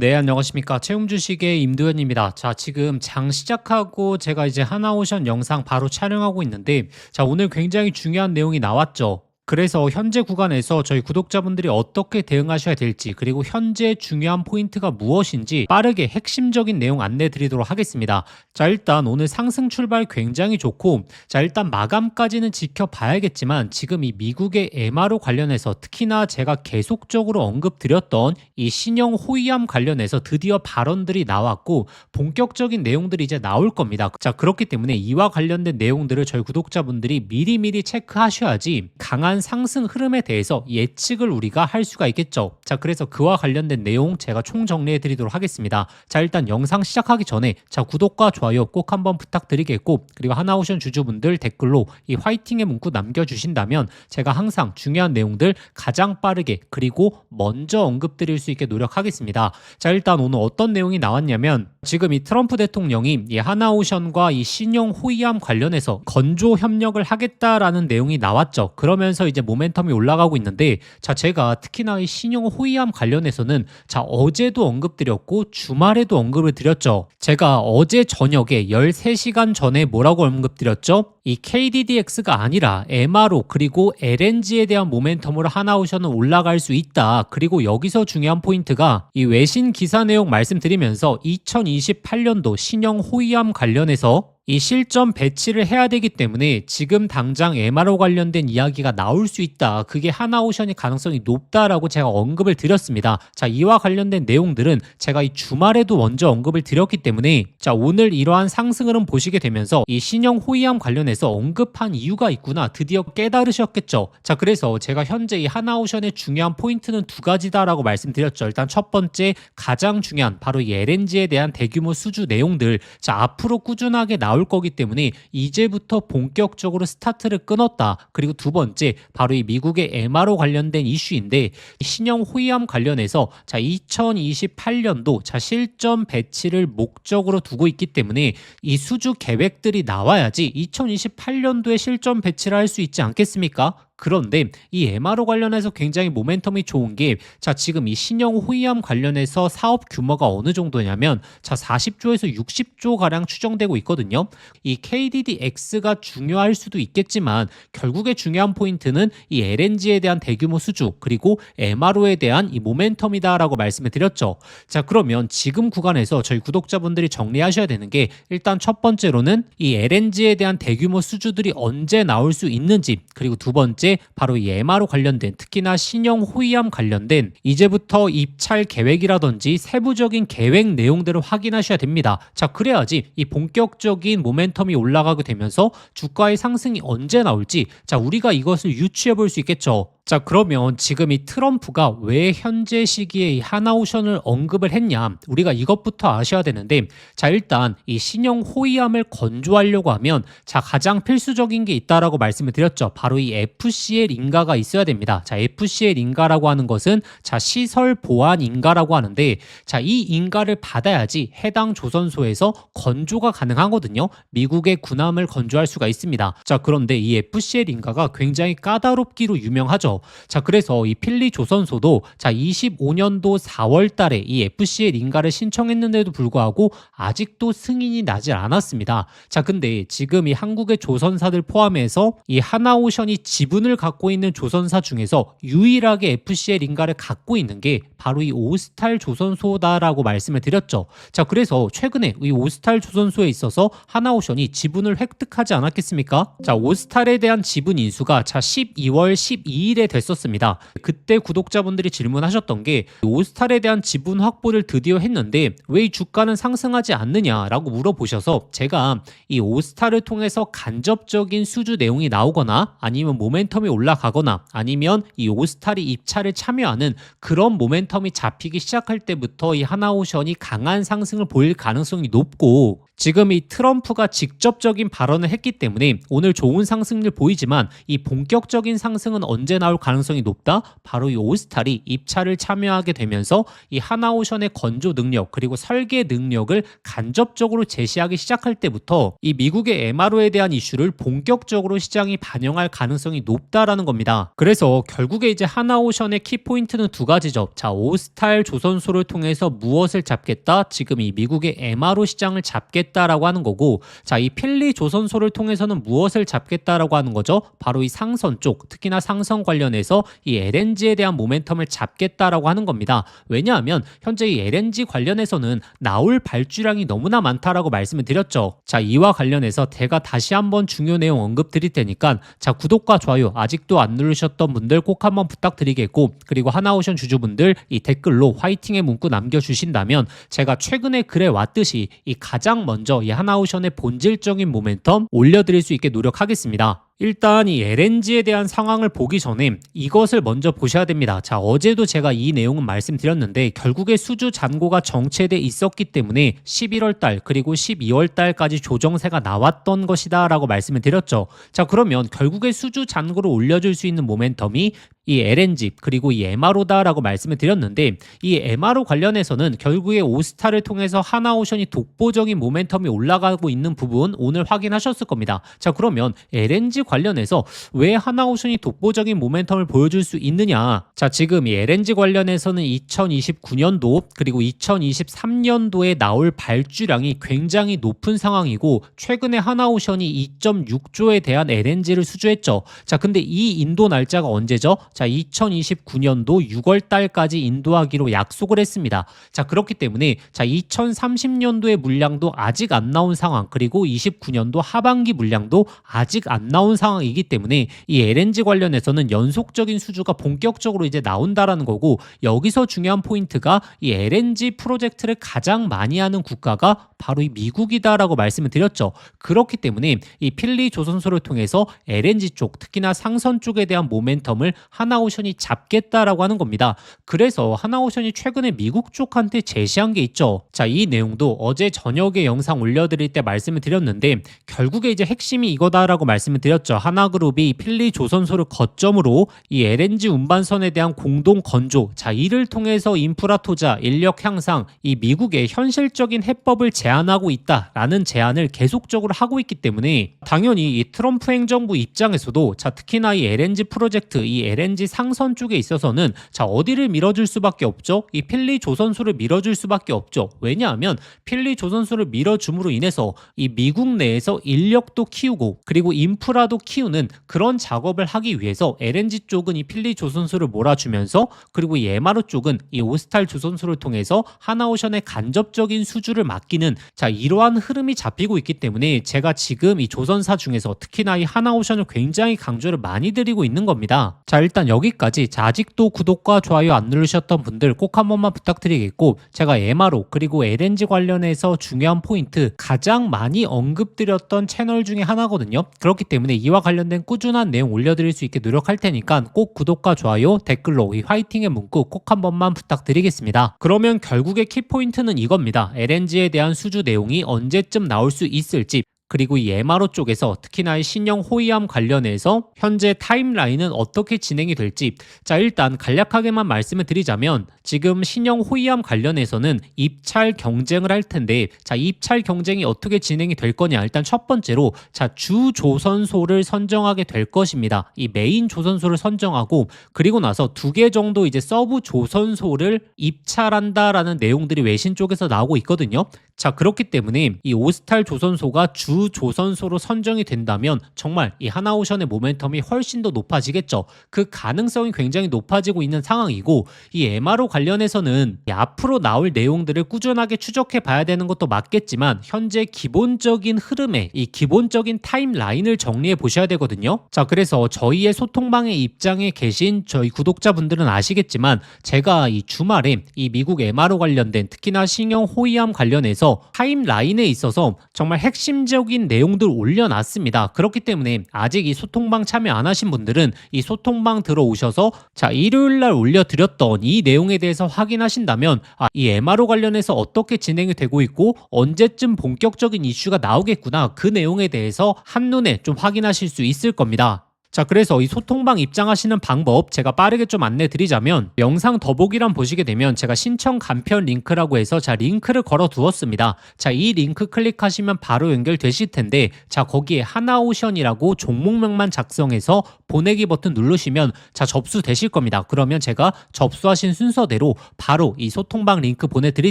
네, 안녕하십니까. 채움 주식의 임도현입니다. 자, 지금 장 시작하고 제가 이제 하나오션 영상 바로 촬영하고 있는데, 자, 오늘 굉장히 중요한 내용이 나왔죠. 그래서 현재 구간에서 저희 구독자분들이 어떻게 대응하셔야 될지, 그리고 현재 중요한 포인트가 무엇인지 빠르게 핵심적인 내용 안내 드리도록 하겠습니다. 자, 일단 오늘 상승 출발 굉장히 좋고, 자, 일단 마감까지는 지켜봐야겠지만, 지금 이 미국의 MRO 관련해서 특히나 제가 계속적으로 언급드렸던 이 신형 호위함 관련해서 드디어 발언들이 나왔고, 본격적인 내용들이 이제 나올 겁니다. 자, 그렇기 때문에 이와 관련된 내용들을 저희 구독자분들이 미리미리 체크하셔야지 강한 상승 흐름에 대해서 예측을 우리가 할 수가 있겠죠. 자, 그래서 그와 관련된 내용 제가 총정리해 드리도록 하겠습니다. 자, 일단 영상 시작하기 전에 자, 구독과 좋아요 꼭 한번 부탁드리겠고, 그리고 하나오션 주주분들 댓글로 이 화이팅의 문구 남겨주신다면 제가 항상 중요한 내용들 가장 빠르게 그리고 먼저 언급드릴 수 있게 노력하겠습니다. 자, 일단 오늘 어떤 내용이 나왔냐면, 지금 이 트럼프 대통령이 이 하나오션과 이 신형 호위함 관련해서 건조 협력을 하겠다라는 내용이 나왔죠. 그러면서 이제 모멘텀이 올라가고 있는데, 자, 제가 특히나 이 신형 호위함 관련해서는 자, 어제도 언급드렸고 주말에도 언급을 드렸죠. 제가 어제 저녁에 13시간 전에 뭐라고 언급드렸죠? 이 KDDX가 아니라 MRO 그리고 LNG에 대한 모멘텀으로 하나오션은 올라갈 수 있다. 그리고 여기서 중요한 포인트가 이 외신 기사 내용 말씀드리면서 2028년도 신형 호위함 관련해서 이 실전 배치를 해야 되기 때문에 지금 당장 MRO 관련된 이야기가 나올 수 있다. 그게 하나오션의 가능성이 높다라고 제가 언급을 드렸습니다. 자, 이와 관련된 내용들은 제가 이 주말에도 먼저 언급을 드렸기 때문에 자, 오늘 이러한 상승 흐름 보시게 되면서 이 신형 호위함 관련해서 언급한 이유가 있구나 드디어 깨달으셨겠죠. 자, 그래서 제가 현재 이 하나오션의 중요한 포인트는 두 가지다라고 말씀드렸죠. 일단 첫 번째 가장 중요한 바로 이 LNG에 대한 대규모 수주 내용들, 자, 앞으로 꾸준하게 나올 거기 때문에 이제부터 본격적으로 스타트를 끊었다. 그리고 두 번째 바로 이 미국의 MRO 관련된 이슈인데, 신형 호위함 관련해서 자, 2028년도 자, 실전 배치를 목적으로 두고 있기 때문에 이 수주 계획들이 나와야지 2028년도에 실전 배치를 할 수 있지 않겠습니까? 그런데 이 MRO 관련해서 굉장히 모멘텀이 좋은 게, 자, 지금 이 신형 호위함 관련해서 사업 규모가 어느 정도냐면 자, 40조에서 60조 가량 추정되고 있거든요. 이 KDDX가 중요할 수도 있겠지만 결국에 중요한 포인트는 이 LNG에 대한 대규모 수주 그리고 MRO에 대한 이 모멘텀이다라고 말씀을 드렸죠. 자, 그러면 지금 구간에서 저희 구독자분들이 정리하셔야 되는 게, 일단 첫 번째로는 이 LNG에 대한 대규모 수주들이 언제 나올 수 있는지, 그리고 두 번째 바로 이 MRO 관련된 특히나 신형 호위함 관련된 이제부터 입찰 계획이라든지 세부적인 계획 내용들을 확인하셔야 됩니다. 자, 그래야지 이 본격적인 모멘텀이 올라가게 되면서 주가의 상승이 언제 나올지 자, 우리가 이것을 유추해 볼 수 있겠죠. 자, 그러면 지금 이 트럼프가 왜 현재 시기에 이 하나오션을 언급을 했냐, 우리가 이것부터 아셔야 되는데, 자, 일단 이 신형 호위함을 건조하려고 하면 자, 가장 필수적인 게 있다라고 말씀을 드렸죠. 바로 이 FCL 인가가 있어야 됩니다. 자, FCL 인가라고 하는 것은 자, 시설 보안 인가라고 하는데, 자, 이 인가를 받아야지 해당 조선소에서 건조가 가능하거든요. 미국의 군함을 건조할 수가 있습니다. 자, 그런데 이 FCL 인가가 굉장히 까다롭기로 유명하죠. 자, 그래서 이 필리 조선소도 자, 25년도 4월 달에 이 FCL 인가를 신청했는데도 불구하고 아직도 승인이 나질 않았습니다. 자, 근데 지금 이 한국의 조선사들 포함해서 이 하나오션이 지분을 갖고 있는 조선사 중에서 유일하게 FCL 인가를 갖고 있는 게 바로 이 오스탈 조선소다라고 말씀을 드렸죠. 자, 그래서 최근에 이 오스탈 조선소에 있어서 하나오션이 지분을 획득하지 않았겠습니까? 자, 오스탈에 대한 지분 인수가 자, 12월 12일에 됐었습니다. 그때 구독자분들이 질문하셨던 게, 오스탈에 대한 지분 확보를 드디어 했는데 왜 이 주가는 상승하지 않느냐라고 물어보셔서, 제가 이 오스탈을 통해서 간접적인 수주 내용이 나오거나 아니면 모멘텀이 올라가거나 아니면 이 오스탈이 입찰에 참여하는 그런 모멘텀이 잡히기 시작할 때부터 이 하나오션이 강한 상승을 보일 가능성이 높고, 지금 이 트럼프가 직접적인 발언을 했기 때문에 오늘 좋은 상승률 보이지만 이 본격적인 상승은 언제 나올 나올 가능성이 높다. 바로 이 오스탈이 입찰을 참여하게 되면서 이 하나오션의 건조 능력 그리고 설계 능력을 간접적으로 제시하기 시작할 때부터 이 미국의 MRO에 대한 이슈를 본격적으로 시장이 반영할 가능성이 높다라는 겁니다. 그래서 결국에 이제 하나오션의 키포인트는 두 가지죠. 자, 오스탈 조선소를 통해서 무엇을 잡겠다? 지금 이 미국의 MRO 시장을 잡겠다라고 하는 거고, 자, 이 필리 조선소를 통해서는 무엇을 잡겠다라고 하는 거죠? 바로 이 상선 쪽, 특히나 상선 관련해서 이 LNG에 대한 모멘텀을 잡겠다라고 하는 겁니다. 왜냐하면 현재 이 LNG 관련해서는 나올 발주량이 너무나 많다라고 말씀을 드렸죠. 자, 이와 관련해서 제가 다시 한번 중요 내용 언급드릴 테니까, 자, 구독과 좋아요 아직도 안 누르셨던 분들 꼭 한번 부탁드리겠고, 그리고 하나오션 주주분들 이 댓글로 화이팅의 문구 남겨주신다면 제가 최근에 글에 왔듯이 이 가장 먼저 이 하나오션의 본질적인 모멘텀 올려드릴 수 있게 노력하겠습니다. 일단 이 LNG에 대한 상황을 보기 전에 이것을 먼저 보셔야 됩니다. 자, 어제도 제가 이 내용은 말씀드렸는데 결국에 수주 잔고가 정체돼 있었기 때문에 11월 달 그리고 12월 달까지 조정세가 나왔던 것이다 라고 말씀을 드렸죠. 자, 그러면 결국에 수주 잔고를 올려줄 수 있는 모멘텀이 이 LNG 그리고 이 MRO다라고 말씀을 드렸는데, 이 MRO 관련해서는 결국에 오스타를 통해서 하나오션이 독보적인 모멘텀이 올라가고 있는 부분 오늘 확인하셨을 겁니다. 자, 그러면 LNG 관련해서 왜 하나오션이 독보적인 모멘텀을 보여줄 수 있느냐? 자, 지금 이 LNG 관련해서는 2029년도 그리고 2023년도에 나올 발주량이 굉장히 높은 상황이고, 최근에 하나오션이 2.6조에 대한 LNG를 수주했죠. 자, 근데 이 인도 날짜가 언제죠? 자, 2029년도 6월 달까지 인도하기로 약속을 했습니다. 자, 그렇기 때문에 자, 2030년도의 물량도 아직 안 나온 상황, 그리고 29년도 하반기 물량도 아직 안 나온 상황이기 때문에 이 LNG 관련해서는 연속적인 수주가 본격적으로 이제 나온다라는 거고, 여기서 중요한 포인트가 이 LNG 프로젝트를 가장 많이 하는 국가가 바로 이 미국이다라고 말씀을 드렸죠. 그렇기 때문에 이 필리 조선소를 통해서 LNG 쪽, 특히나 상선 쪽에 대한 모멘텀을 하나오션이 잡겠다라고 하는 겁니다. 그래서 하나오션이 최근에 미국 쪽한테 제시한 게 있죠. 자, 이 내용도 어제 저녁에 영상 올려드릴 때 말씀을 드렸는데 결국에 이제 핵심이 이거다라고 말씀을 드렸죠. 하나그룹이 필리 조선소를 거점으로 이 LNG 운반선에 대한 공동 건조, 자, 이를 통해서 인프라 투자, 인력 향상, 이 미국의 현실적인 해법을 제안하고 있다라는 제안을 계속적으로 하고 있기 때문에 당연히 이 트럼프 행정부 입장에서도 자, 특히나 이 LNG 프로젝트, 이 LNG 상선 쪽에 있어서는 자, 어디를 밀어줄 수밖에 없죠? 이 필리 조선소를 밀어줄 수밖에 없죠. 왜냐하면 필리 조선소를 밀어줌으로 인해서 이 미국 내에서 인력도 키우고 그리고 인프라도 키우는 그런 작업을 하기 위해서 LNG 쪽은 이 필리 조선소를 몰아주면서, 그리고 이 MRO 쪽은 이 오스탈 조선소를 통해서 하나오션의 간접적인 수주를 맡기는, 자, 이러한 흐름이 잡히고 있기 때문에 제가 지금 이 조선사 중에서 특히나 이 하나오션을 굉장히 강조를 많이 드리고 있는 겁니다. 자, 일단 여기까지. 자, 아직도 구독과 좋아요 안 누르셨던 분들 꼭 한 번만 부탁드리겠고, 제가 MRO 그리고 LNG 관련해서 중요한 포인트 가장 많이 언급드렸던 채널 중에 하나거든요. 그렇기 때문에 이와 관련된 꾸준한 내용 올려드릴 수 있게 노력할 테니까 꼭 구독과 좋아요, 댓글로 이 화이팅의 문구 꼭 한 번만 부탁드리겠습니다. 그러면 결국의 키포인트는 이겁니다. LNG에 대한 수주 내용이 언제쯤 나올 수 있을지, 그리고 이 MRO 쪽에서 특히나 이 신형 호위함 관련해서 현재 타임라인은 어떻게 진행이 될지, 자, 일단 간략하게만 말씀을 드리자면 지금 신형 호위함 관련해서는 입찰 경쟁을 할 텐데, 자, 입찰 경쟁이 어떻게 진행이 될 거냐, 일단 첫 번째로 자, 주 조선소를 선정하게 될 것입니다. 이 메인 조선소를 선정하고 그리고 나서 2개 정도 이제 서브 조선소를 입찰한다라는 내용들이 외신 쪽에서 나오고 있거든요. 자, 그렇기 때문에 이 오스탈 조선소가 주 조선소로 선정이 된다면 정말 이 하나오션의 모멘텀이 훨씬 더 높아지겠죠. 그 가능성이 굉장히 높아지고 있는 상황이고, 이 MRO 관련해서는 이 앞으로 나올 내용들을 꾸준하게 추적해 봐야 되는 것도 맞겠지만 현재 기본적인 흐름에 이 기본적인 타임라인을 정리해 보셔야 되거든요. 자, 그래서 저희의 소통방의 입장에 계신 저희 구독자분들은 아시겠지만 제가 이 주말에 이 미국 MRO 관련된 특히나 신형 호위함 관련해서 타임라인에 있어서 정말 핵심적인 내용들 올려놨습니다. 그렇기 때문에 아직 이 소통방 참여 안 하신 분들은 이 소통방 들어오셔서 자, 일요일날 올려드렸던 이 내용에 대해서 확인하신다면 이 MRO 관련해서 어떻게 진행이 되고 있고 언제쯤 본격적인 이슈가 나오겠구나, 그 내용에 대해서 한눈에 좀 확인하실 수 있을 겁니다. 자, 그래서 이 소통방 입장하시는 방법 제가 빠르게 좀 안내 드리자면 영상 더보기란 보시게 되면 제가 신청 간편 링크라고 해서 자, 링크를 걸어 두었습니다. 자, 이 링크 클릭하시면 바로 연결되실 텐데 자, 거기에 하나오션이라고 종목명만 작성해서 보내기 버튼 누르시면 자, 접수되실 겁니다. 그러면 제가 접수하신 순서대로 바로 이 소통방 링크 보내드릴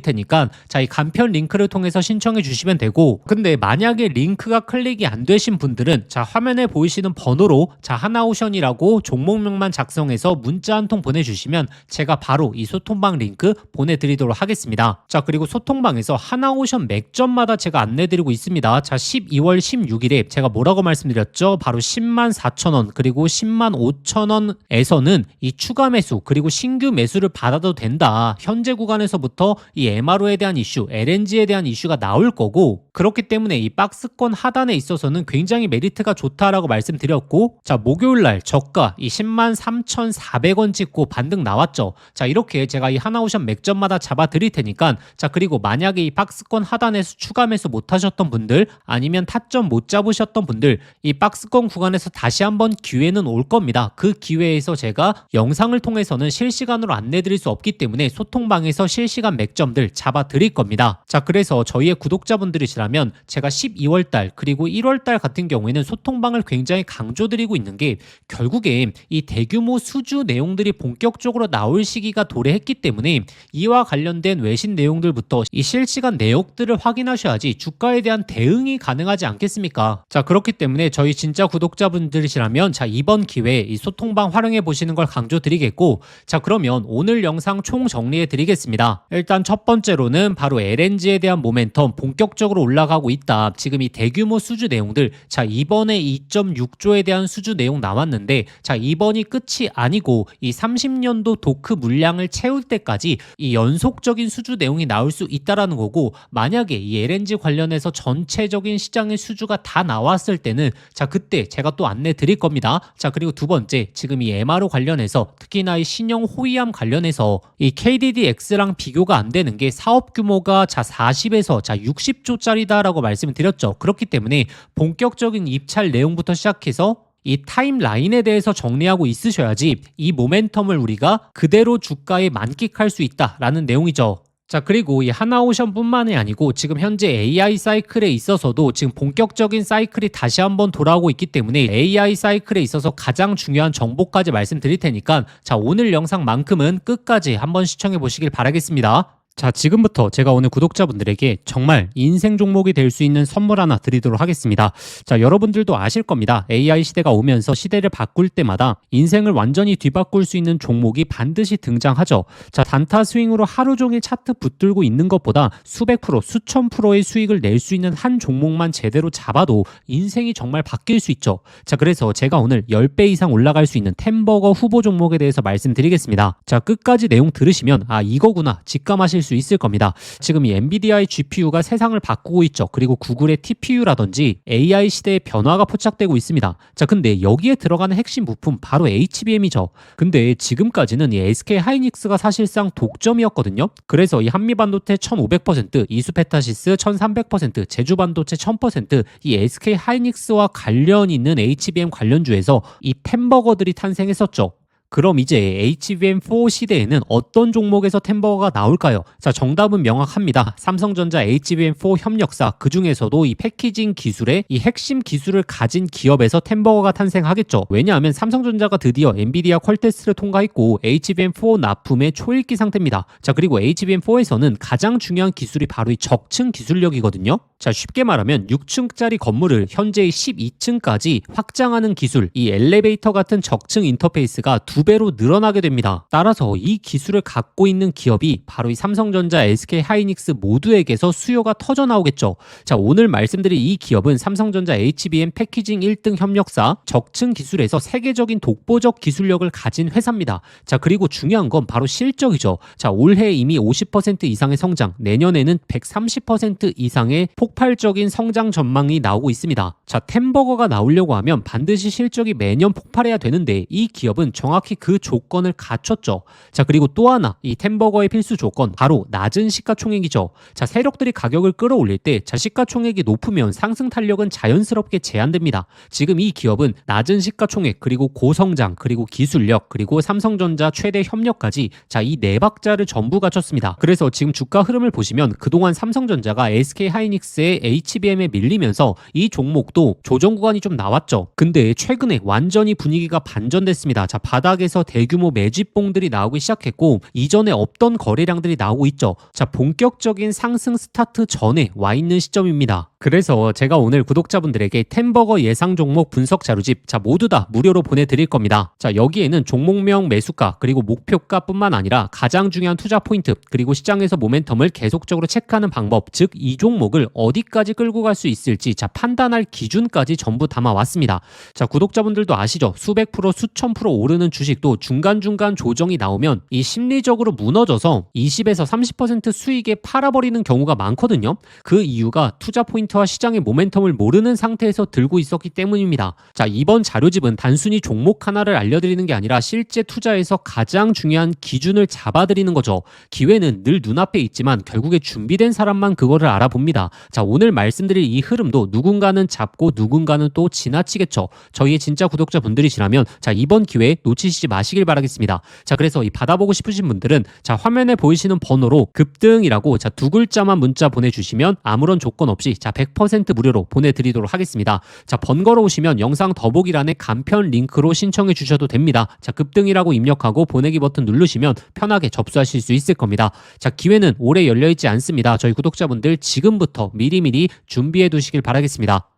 테니까 자, 이 간편 링크를 통해서 신청해 주시면 되고, 근데 만약에 링크가 클릭이 안 되신 분들은 자, 화면에 보이시는 번호로 자, 하나오션이라고 종목명만 작성해서 문자 한 통 보내주시면 제가 바로 이 소통방 링크 보내드리도록 하겠습니다. 자, 그리고 소통방에서 하나오션 맥점마다 제가 안내드리고 있습니다. 자, 12월 16일에 제가 뭐라고 말씀드렸죠? 바로 10만 4천 원 그리고 10만 5천 원에서는 이 추가 매수 그리고 신규 매수를 받아도 된다. 현재 구간에서부터 이 MRO에 대한 이슈, LNG에 대한 이슈가 나올 거고, 그렇기 때문에 이 박스권 하단에 있어서는 굉장히 메리트가 좋다라고 말씀드렸고, 자, 목요일날 저가 이 10만 3,400원 찍고 반등 나왔죠. 자, 이렇게 제가 이 하나오션 맥점마다 잡아 드릴 테니까 자, 그리고 만약에 이 박스권 하단에서 추가 매수 못 하셨던 분들 아니면 타점 못 잡으셨던 분들 이 박스권 구간에서 다시 한번 기회는 올 겁니다. 그 기회에서 제가 영상을 통해서는 실시간으로 안내 드릴 수 없기 때문에 소통방에서 실시간 맥점들 잡아 드릴 겁니다. 자, 그래서 저희의 구독자분들이시라면 제가 12월달 그리고 1월달 같은 경우에는 소통방을 굉장히 강조드리고 있는 게 결국에 이 대규모 수주 내용들이 본격적으로 나올 시기가 도래했기 때문에 이와 관련된 외신 내용들부터 이 실시간 내역들을 확인하셔야지 주가에 대한 대응이 가능하지 않겠습니까? 자, 그렇기 때문에 저희 진짜 구독자분들이시라면 자, 이번 기회에 이 소통방 활용해 보시는 걸 강조드리겠고, 자, 그러면 오늘 영상 총 정리해 드리겠습니다. 일단 첫 번째로는 바로 LNG에 대한 모멘텀 본격적으로 올라가고 있다. 지금 이 대규모 수주 내용들, 자, 이번에 2.6조에 대한 수주 내용 나왔는데 자, 이번이 끝이 아니고 이 30년도 도크 물량을 채울 때까지 이 연속적인 수주 내용이 나올 수 있다라는 거고, 만약에 이 LNG 관련해서 전체적인 시장의 수주가 다 나왔을 때는 자, 그때 제가 또 안내 드릴 겁니다. 자, 그리고 두 번째, 지금 이 MRO 관련해서 특히나 이 신형 호위함 관련해서 이 KDDX랑 비교가 안 되는 게 사업 규모가 자, 40에서 자, 60조짜리다라고 말씀을 드렸죠. 그렇기 때문에 본격적인 입찰 내용부터 시작해서 이 타임라인에 대해서 정리하고 있으셔야지 이 모멘텀을 우리가 그대로 주가에 만끽할 수 있다라는 내용이죠. 자, 그리고 이 하나오션뿐만이 아니고 지금 현재 AI 사이클에 있어서도 지금 본격적인 사이클이 다시 한번 돌아오고 있기 때문에 AI 사이클에 있어서 가장 중요한 정보까지 말씀드릴 테니까 자, 오늘 영상만큼은 끝까지 한번 시청해 보시길 바라겠습니다. 자, 지금부터 제가 오늘 구독자분들에게 정말 인생 종목이 될 수 있는 선물 하나 드리도록 하겠습니다. 자, 여러분들도 아실 겁니다. AI 시대가 오면서 시대를 바꿀 때마다 인생을 완전히 뒤바꿀 수 있는 종목이 반드시 등장하죠. 자, 단타 스윙으로 하루 종일 차트 붙들고 있는 것보다 수백 프로, 수천 프로의 수익을 낼 수 있는 한 종목만 제대로 잡아도 인생이 정말 바뀔 수 있죠. 자, 그래서 제가 오늘 10배 이상 올라갈 수 있는 템버거 후보 종목에 대해서 말씀드리겠습니다. 자, 끝까지 내용 들으시면 아, 이거구나 직감하실 수 있을 겁니다. 지금 이 엔비디아의 GPU가 세상을 바꾸고 있죠. 그리고 구글의 TPU라든지 AI 시대의 변화가 포착되고 있습니다. 자, 근데 여기에 들어가는 핵심 부품 바로 HBM이죠. 근데 지금까지는 이 SK 하이닉스가 사실상 독점이었거든요. 그래서 이 한미반도체 1500%, 이수페타시스 1300%, 제주반도체 1000%, 이 SK 하이닉스와 관련 있는 HBM 관련주에서 이 템버거들이 탄생했었죠. 그럼 이제 HBM4 시대에는 어떤 종목에서 템버거가 나올까요? 자, 정답은 명확합니다. 삼성전자 HBM4 협력사, 그 중에서도 이 패키징 기술의 이 핵심 기술을 가진 기업에서 템버거가 탄생하겠죠. 왜냐하면 삼성전자가 드디어 엔비디아 퀄 테스트를 통과했고 HBM4 납품의 초읽기 상태입니다. 자, 그리고 HBM4에서는 가장 중요한 기술이 바로 이 적층 기술력이거든요. 자, 쉽게 말하면 6층짜리 건물을 현재의 12층까지 확장하는 기술, 이 엘리베이터 같은 적층 인터페이스가 2배로 늘어나게 됩니다. 따라서 이 기술을 갖고 있는 기업이 바로 이 삼성전자, SK 하이닉스 모두에게서 수요가 터져 나오겠죠. 자, 오늘 말씀드린 이 기업은 삼성전자 HBM 패키징 1등 협력사, 적층 기술에서 세계적인 독보적 기술력을 가진 회사입니다. 자, 그리고 중요한 건 바로 실적이죠. 자, 올해 이미 50% 이상의 성장, 내년에는 130% 이상의 폭발적인 성장 전망이 나오고 있습니다. 자, 템버거가 나오려고 하면 반드시 실적이 매년 폭발해야 되는데 이 기업은 정확히 정확히 그 조건을 갖췄죠. 자, 그리고 또 하나 이 템버거의 필수 조건 바로 낮은 시가총액이죠. 자, 세력들이 가격을 끌어올릴 때 시가총액이 높으면 상승 탄력은 자연스럽게 제한됩니다. 지금 이 기업은 낮은 시가총액 그리고 고성장 그리고 기술력 그리고 삼성전자 최대 협력까지 자, 이 네 박자를 전부 갖췄습니다. 그래서 지금 주가 흐름을 보시면 그동안 삼성전자가 SK하이닉스의 HBM에 밀리면서 이 종목도 조정 구간이 좀 나왔죠. 근데 최근에 완전히 분위기가 반전됐습니다. 자, 바닥에서 대규모 매집봉들이 나오기 시작했고 이전에 없던 거래량들이 나오고 있죠. 자, 본격적인 상승 스타트 전에 와 있는 시점입니다. 그래서 제가 오늘 구독자분들에게 템버거 예상 종목 분석 자료집 자, 모두 다 무료로 보내드릴 겁니다. 자, 여기에는 종목명 매수가 그리고 목표가뿐만 아니라 가장 중요한 투자 포인트 그리고 시장에서 모멘텀을 계속적으로 체크하는 방법, 즉 이 종목을 어디까지 끌고 갈 수 있을지 자, 판단할 기준까지 전부 담아왔습니다. 자, 구독자분들도 아시죠? 수백 프로 수천 프로 오르는 주식도 중간중간 조정이 나오면 이 심리적으로 무너져서 20에서 30% 수익에 팔아버리는 경우가 많거든요. 그 이유가 투자 포인트와 시장의 모멘텀을 모르는 상태에서 들고 있었기 때문입니다. 자, 이번 자료집은 단순히 종목 하나를 알려드리는 게 아니라 실제 투자에서 가장 중요한 기준을 잡아드리는 거죠. 기회는 늘 눈앞에 있지만 결국에 준비된 사람만 그거를 알아봅니다. 자, 오늘 말씀드릴 이 흐름도 누군가는 잡고 누군가는 또 지나치겠죠. 저희의 진짜 구독자분들이시라면 자, 이번 기회에 놓치시지 마시길 바라겠습니다. 자, 그래서 이 받아보고 싶으신 분들은 자, 화면에 보이시는 번호로 급등이라고 자, 두 글자만 문자 보내주시면 아무런 조건 없이 자, 100% 무료로 보내드리도록 하겠습니다. 자, 번거로우시면 영상 더보기란에 간편 링크로 신청해 주셔도 됩니다. 자, 급등이라고 입력하고 보내기 버튼 누르시면 편하게 접수하실 수 있을 겁니다. 자, 기회는 오래 열려있지 않습니다. 저희 구독자분들 지금부터 미리미리 준비해 두시길 바라겠습니다.